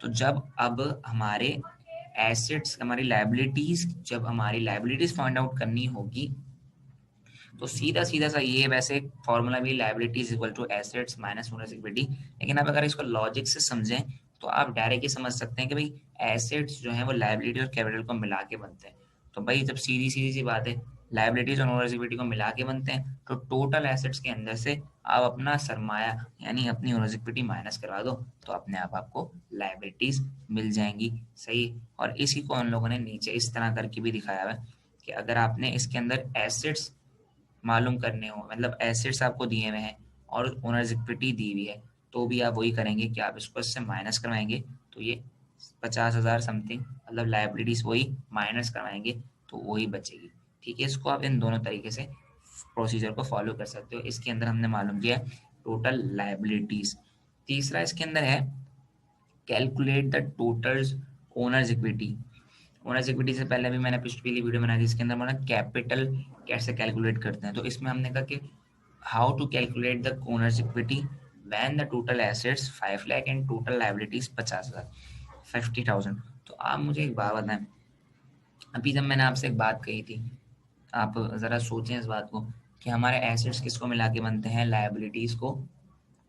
तो जब अब हमारे एसेट्स हमारी लाइबिलिटीज जब हमारी लाइबिलिटीज फाइंड आउट करनी होगी तो सीधा सीधा सा ये वैसे फॉर्मूला भी liabilities equal to assets minus owner's equity, लेकिन आप अगर इसको लॉजिक से समझें तो आप डायरेक्ट ही समझ सकते हैं कि भाई एसेट्स जो है वो लाइबिलिटी और कैपिटल को मिला के बनते हैं। तो भाई जब सीधी सीधी सी बात है लाइबिलिटीज और ओनर्स इक्विटी को मिला के बनते हैं तो टोटल एसेट्स के अंदर से आप अपना सरमाया यानी अपनी ओनर्स इक्विटी माइनस करवा दो तो अपने आप आपको लाइबिलिटीज मिल जाएंगी। सही। और इसी को उन लोगों ने नीचे इस तरह करके भी दिखाया हुआ है कि अगर आपने इसके अंदर एसेट्स मालूम करने हो मतलब एसेट्स आपको दिए हुए हैं और ओनर्स इक्विटी दी हुई है तो भी आप वही करेंगे कि आप इसको इससे माइनस करवाएंगे तो ये 50,000 समथिंग मतलब लाइबिलिटीज वही माइनस करवाएंगे तो वही बचेगी। ठीक है, इसको आप इन दोनों तरीके से प्रोसीजर को फॉलो कर सकते हो। इसके अंदर हमने मालूम किया टोटल लाइबिलिटीज। तीसरा इसके अंदर है calculate the total owners equity. Owners equity से पहले भी मैंने पिछली वीडियो बनाई थी, इसके अंदर मैंने कैपिटल कैसे कैलकुलेट करते हैं। तो इसमें हमने कहा कि how to calculate the owner's equity when the total assets 5 lakh and total liabilities 50,000 50,000। तो आप मुझे एक बात बताएं, अभी जब मैंने आपसे एक बात कही थी आप जरा सोचें इस बात को कि हमारे एसेट्स किसको मिला के बनते हैं, लायबिलिटीज को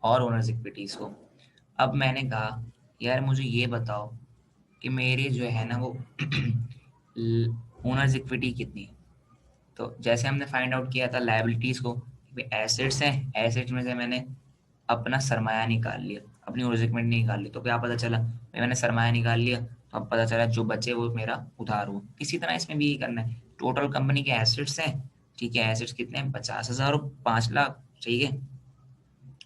और ओनर्स इक्विटीज को। अब मैंने कहा यार मुझे ये बताओ कि मेरे जो है ना वो ओनर्स इक्विटी कितनी है। तो जैसे हमने फाइंड आउट किया था लायबिलिटीज को, एसेट्स हैं, एसेट्स में से मैंने अपना सरमाया निकाल लिया, अपनी ओनर्स इक्विटी निकाल ली, तो क्या पता चला भाई मैंने सरमाया निकाल लिया तो अब पता चला जो बचे वो मेरा उधार हुआ। इसी तरह इसमें भी यही करना है। टोटल कंपनी के एसेट्स हैं, ठीक है, एसेट्स कितने हैं 50,000 और 5 लाख, ठीक है।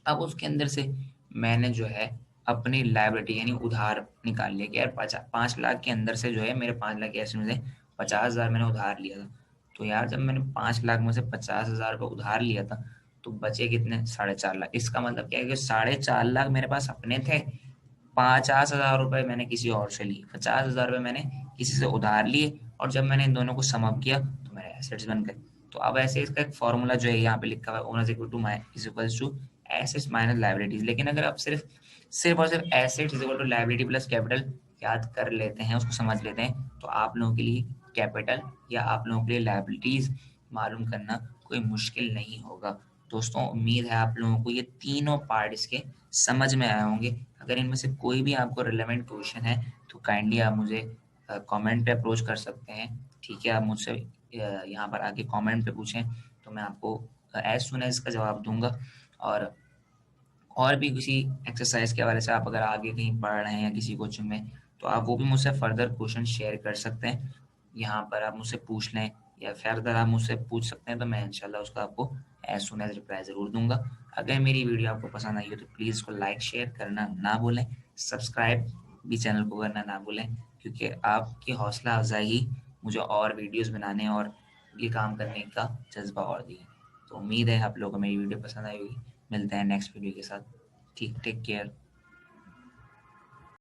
अब उसके अंदर से मैंने जो है अपनी लायबिलिटी यानी उधार निकाल लिया कि यार 5 लाख के अंदर से जो है मेरे 5 लाख के एसेट में से 50,000 मैंने उधार लिया था। तो यार जब मैंने 5 लाख में से 50,000 रुपये उधार लिया था तो बचे कितने 4.5 लाख। इसका मतलब क्या है कि 4.5 लाख मेरे पास अपने थे, 50,000 रुपये मैंने किसी और से लिए, 50,000 रुपये मैंने किसी से उधार लिए और जब मैंने इन दोनों को सम अप किया तो मेरे एसेट्स बन गए। तो अब ऐसे इसका एक फॉर्मूला जो है यहाँ पे लिखा हुआ है owner's equal to is equals to assets minus liabilities. लेकिन अगर आप सिर्फ सिर्फ और सिर्फ assets is equal to liability plus capital याद कर लेते हैं, उसको समझ लेते हैं तो आप लोगों के लिए कैपिटल या आप लोगों के लिए लायबिलिटीज मालूम करना कोई मुश्किल नहीं होगा। दोस्तों उम्मीद है आप लोगों को ये तीनों पार्ट इसके समझ में आए होंगे। अगर इनमें से कोई भी आपको रिलेवेंट क्वेश्चन है तो काइंडली आप मुझे कमेंट पे अप्रोच कर सकते हैं। ठीक है, आप मुझसे यहाँ पर आके कमेंट पे पूछें तो मैं आपको एज सुन एज का जवाब दूंगा। और भी किसी एक्सरसाइज के हवाले से आप अगर आगे कहीं पढ़ रहे हैं या किसी कोचिंग में तो आप वो भी मुझसे फर्दर क्वेश्चन शेयर कर सकते हैं। यहाँ पर आप मुझसे पूछ लें या फर्दर आप मुझसे पूछ सकते हैं तो मैं इंशाल्लाह उसका आपको एज सुन एज रिप्लाई ज़रूर दूंगा। अगर मेरी वीडियो आपको पसंद आई हो तो प्लीज़ इसको लाइक शेयर करना ना भूलें, सब्सक्राइब भी चैनल को करना ना भूलें क्योंकि आपकी हौसला अफजाई ही मुझे और वीडियोज़ बनाने और ये काम करने का जज्बा और दी। तो उम्मीद है आप लोगों को मेरी वीडियो पसंद आई होगी। मिलते हैं नेक्स्ट वीडियो के साथ। ठीक, टेक केयर।